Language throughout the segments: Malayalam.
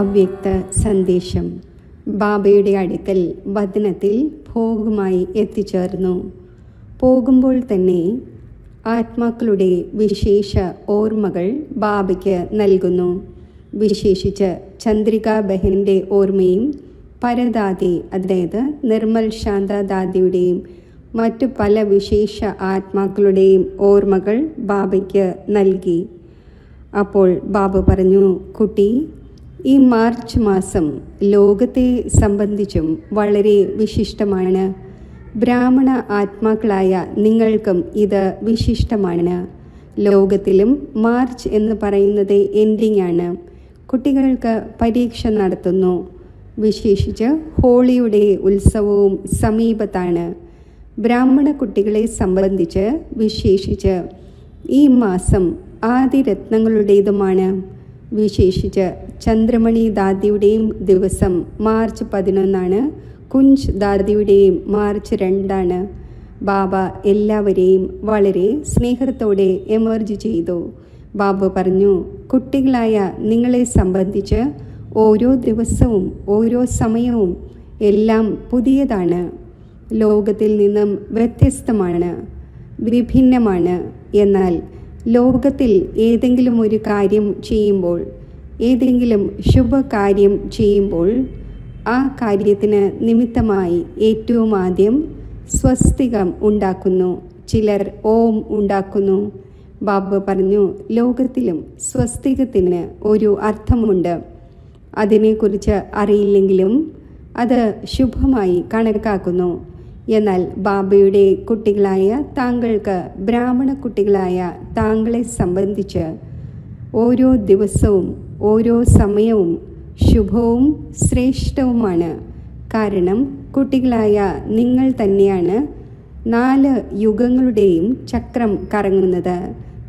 അവ്യക്ത സന്ദേശം. ബാബയുടെ അടുക്കൽ വദനത്തിൽ ഭോഗമായി എത്തിച്ചേർന്നു. പോകുമ്പോൾ തന്നെ ആത്മാക്കളുടെ വിശേഷ ഓർമ്മകൾ ബാബയ്ക്ക് നൽകുന്നു. വിശേഷിച്ച് ചന്ദ്രിക ബഹൻ്റെ ഓർമ്മയും പരദാദി, അതായത് നിർമ്മൽ ശാന്ത ദാദിയുടെയും മറ്റു പല വിശേഷ ആത്മാക്കളുടെയും ഓർമ്മകൾ ബാബയ്ക്ക് നൽകി. അപ്പോൾ ബാബ പറഞ്ഞു, കുട്ടി, ഈ മാർച്ച് മാസം ലോകത്തെ സംബന്ധിച്ചും വളരെ വിശിഷ്ടമാണ്. ബ്രാഹ്മണ ആത്മാക്കളായ നിങ്ങൾക്കും ഇത് വിശിഷ്ടമാണ്. ലോകത്തിലും മാർച്ച് എന്ന് പറയുന്നത് എൻഡിങ് ആണ്. കുട്ടികൾക്ക് പരീക്ഷ നടത്തുന്നു. വിശേഷിച്ച് ഹോളിയുടെ ഉത്സവവും സമീപത്താണ്. ബ്രാഹ്മണ കുട്ടികളെ സംബന്ധിച്ച് വിശേഷിച്ച് ഈ മാസം ആദിരത്നങ്ങളുടേതുമാണ്. വിശേഷിച്ച് ചന്ദ്രമണി ദാദിയുടെയും ദിവസം മാർച്ച് 11 കുഞ്ച് ദാദിയുടെയും മാർച്ച് 2. ബാബ എല്ലാവരെയും വളരെ സ്നേഹത്തോടെ എമർജ് ചെയ്തു. ബാബ പറഞ്ഞു, കുട്ടികളായ നിങ്ങളെ സംബന്ധിച്ച് ഓരോ ദിവസവും ഓരോ സമയവും എല്ലാം പുതിയതാണ്. ലോകത്തിൽ നിന്നും വ്യത്യസ്തമാണ്, വിഭിന്നമാണ്. എന്നാൽ ലോകത്തിൽ ഏതെങ്കിലും ഒരു കാര്യം ചെയ്യുമ്പോൾ, ഏതെങ്കിലും ശുഭകാര്യം ചെയ്യുമ്പോൾ ആ കാര്യത്തിന് നിമിത്തമായി ഏറ്റവും ആദ്യം സ്വസ്തികം ഉണ്ടാക്കുന്നു. ചിലർ ഓം ഉണ്ടാക്കുന്നു. ബാബ പറഞ്ഞു, ലോകത്തിലും സ്വസ്തികത്തിന് ഒരു അർത്ഥമുണ്ട്. അതിനെക്കുറിച്ച് അറിയില്ലെങ്കിലും അത് ശുഭമായി കണക്കാക്കുന്നു. എന്നാൽ ബാബയുടെ കുട്ടികളായ താങ്കൾക്ക്, ബ്രാഹ്മണ കുട്ടികളായ താങ്കളെ സംബന്ധിച്ച് ഓരോ ദിവസവും ഓരോ സമയവും ശുഭവും ശ്രേഷ്ഠവുമാണ്. കാരണം കുട്ടികളായ നിങ്ങൾ തന്നെയാണ് 4 യുഗങ്ങളുടെയും ചക്രം കറങ്ങുന്നത്.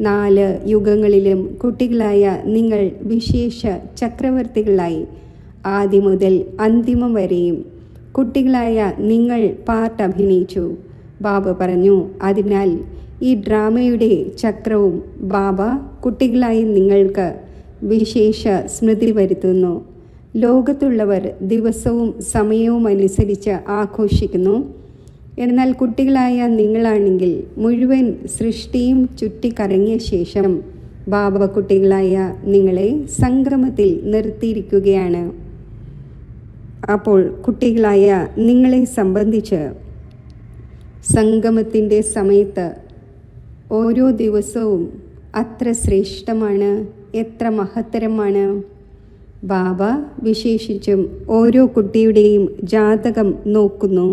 4 യുഗങ്ങളിലും കുട്ടികളായ നിങ്ങൾ വിശേഷ ചക്രവർത്തികളായി ആദ്യം മുതൽ അന്തിമം വരെയും കുട്ടികളായ നിങ്ങൾ പാർട്ട് അഭിനയിച്ചു. ബാബ പറഞ്ഞു, അതിനാൽ ഈ ഡ്രാമയുടെ ചക്രവും ബാബ കുട്ടികളായി നിങ്ങൾക്ക് വിശേഷ സ്മൃതി വരുത്തുന്നു. ലോകത്തുള്ളവർ ദിവസവും സമയവും അനുസരിച്ച് ആഘോഷിക്കുന്നു. എന്നാൽ കുട്ടികളായ നിങ്ങളാണെങ്കിൽ മുഴുവൻ സൃഷ്ടിയും ചുറ്റിക്കറങ്ങിയ ശേഷം ബാബ കുട്ടികളായ നിങ്ങളെ സംഗമത്തിൽ നിർത്തിയിരിക്കുകയാണ്. അപ്പോൾ കുട്ടികളായ നിങ്ങളെ സംബന്ധിച്ച് സംഗമത്തിൻ്റെ സമയത്ത് ഓരോ ദിവസവും അത്ര ശ്രേഷ്ഠമാണ്, എത്ര മഹത്തരമാണ്. ബാബ വിശേഷിച്ചും ഓരോ കുട്ടിയുടെയും ജാതകം നോക്കുന്നു.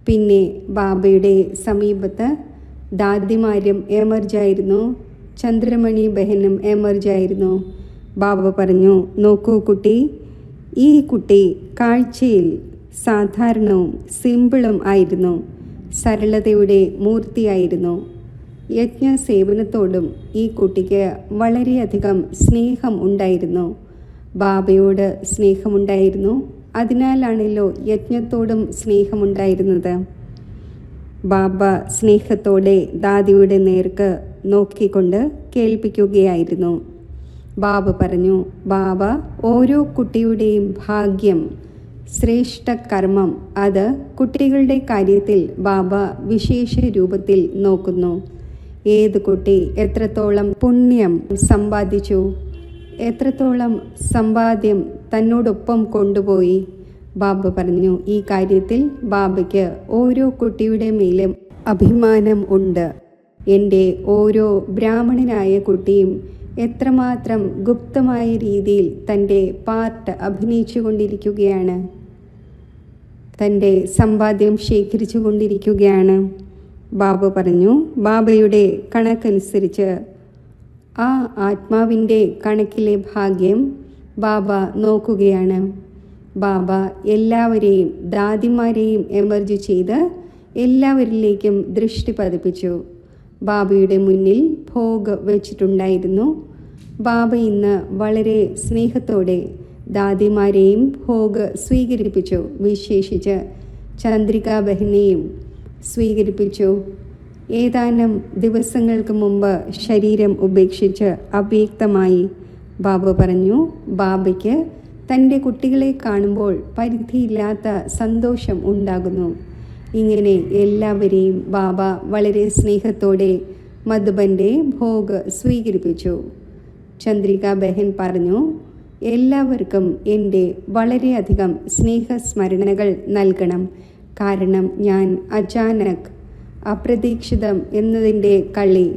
പിന്നെ ബാബയുടെ സമീപത്ത് ദാദിമാരും എമർജായിരുന്നു, ചന്ദ്രമണി ബഹനും എമർജായിരുന്നു. ബാബ പറഞ്ഞു, നോക്കൂ കുട്ടി, ഈ കുട്ടി കാഴ്ചയിൽ സാധാരണവും സിമ്പിളും ആയിരുന്നു. സരളതയുടെ മൂർത്തിയായിരുന്നു. യജ്ഞസേവനത്തോടും ഈ കുട്ടിക്ക് വളരെയധികം സ്നേഹം ഉണ്ടായിരുന്നു. ബാബയോട് സ്നേഹമുണ്ടായിരുന്നു. അതിനാലാണല്ലോ യജ്ഞത്തോടും സ്നേഹമുണ്ടായിരുന്നത്. ബാബ സ്നേഹത്തോടെ ദാദിയുടെ നേർക്ക് നോക്കിക്കൊണ്ട് കേൾപ്പിക്കുകയായിരുന്നു. ബാബ പറഞ്ഞു, ബാബ ഓരോ കുട്ടിയുടെയും ഭാഗ്യം, ശ്രേഷ്ഠ കർമ്മം, അത് കുട്ടികളുടെ കാര്യത്തിൽ ബാബ വിശേഷ രൂപത്തിൽ നോക്കുന്നു. ഏത് കുട്ടി എത്രത്തോളം പുണ്യം സമ്പാദിച്ചു, എത്രത്തോളം സമ്പാദ്യം തന്നോടൊപ്പം കൊണ്ടുപോയി. ബാബ പറഞ്ഞു, ഈ കാര്യത്തിൽ ബാബയ്ക്ക് ഓരോ കുട്ടിയുടെ മേലും അഭിമാനം ഉണ്ട്. എൻ്റെ ഓരോ ബ്രാഹ്മണനായ കുട്ടിയും എത്രമാത്രം ഗുപ്തമായ രീതിയിൽ തൻ്റെ പാർട്ട് അഭിനയിച്ചു കൊണ്ടിരിക്കുകയാണ്, തൻ്റെ സമ്പാദ്യം ശേഖരിച്ചു കൊണ്ടിരിക്കുകയാണ്. ബാബ പറഞ്ഞു, ബാബയുടെ കണക്കനുസരിച്ച് ആ ആത്മാവിൻ്റെ കണക്കിലെ ഭാഗ്യം ബാബ നോക്കുകയാണ്. ബാബ എല്ലാവരെയും, ദാദിമാരെയും എമർജ് ചെയ്ത് എല്ലാവരിലേക്കും ദൃഷ്ടി പതിപ്പിച്ചു. ബാബയുടെ മുന്നിൽ ഭോഗ് വെച്ചിട്ടുണ്ടായിരുന്നു. ബാബ ഇന്ന് വളരെ സ്നേഹത്തോടെ ദാദിമാരെയും ഭോഗ് സ്വീകരിപ്പിച്ചു. വിശേഷിച്ച് ചന്ദ്രിക ബഹനെയും സ്വീകരിപ്പിച്ചു. ഏതാനും ദിവസങ്ങൾക്ക് മുമ്പ് ശരീരം ഉപേക്ഷിച്ച് അവ്യക്തമായി ബാബ പറഞ്ഞു, ബാബയ്ക്ക് തൻ്റെ കുട്ടികളെ കാണുമ്പോൾ പരിധിയില്ലാത്ത സന്തോഷം ഉണ്ടാകുന്നു. ഇങ്ങനെ എല്ലാവരെയും ബാബ വളരെ സ്നേഹത്തോടെ മധുബൻ്റെ ഭോഗ് സ്വീകരിപ്പിച്ചു. ചന്ദ്രിക ബഹൻ പറഞ്ഞു, എല്ലാവർക്കും എൻ്റെ വളരെയധികം സ്നേഹസ്മരണകൾ നൽകണം. കാരണം ഞാൻ അചാനക്, അപ്രതീക്ഷിതം എന്നതിൻ്റെ കളി,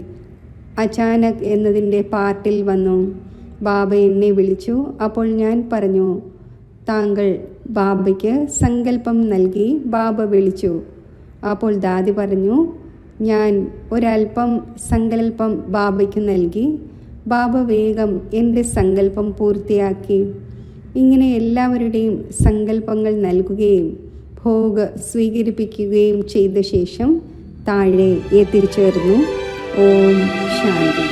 അചാനക് എന്നതിൻ്റെ പാർട്ടിൽ വന്നു. ബാബ എന്നെ വിളിച്ചു. അപ്പോൾ ഞാൻ പറഞ്ഞു, താങ്കൾ ബാബയ്ക്ക് സങ്കല്പം നൽകി. ബാബ വിളിച്ചു. അപ്പോൾ ദാദി പറഞ്ഞു, ഞാൻ ഒരൽപ്പം സങ്കല്പം ബാബയ്ക്ക് നൽകി. ബാബ വേഗം എൻ്റെ സങ്കല്പം പൂർത്തിയാക്കി. ഇങ്ങനെ എല്ലാവരുടെയും സങ്കല്പങ്ങൾ നൽകുകയും ഭോഗ് സ്വീകരിപ്പിക്കുകയും ചെയ്ത ശേഷം താഴെ എത്തിച്ചേർന്നു. ഓം ശാന്തി.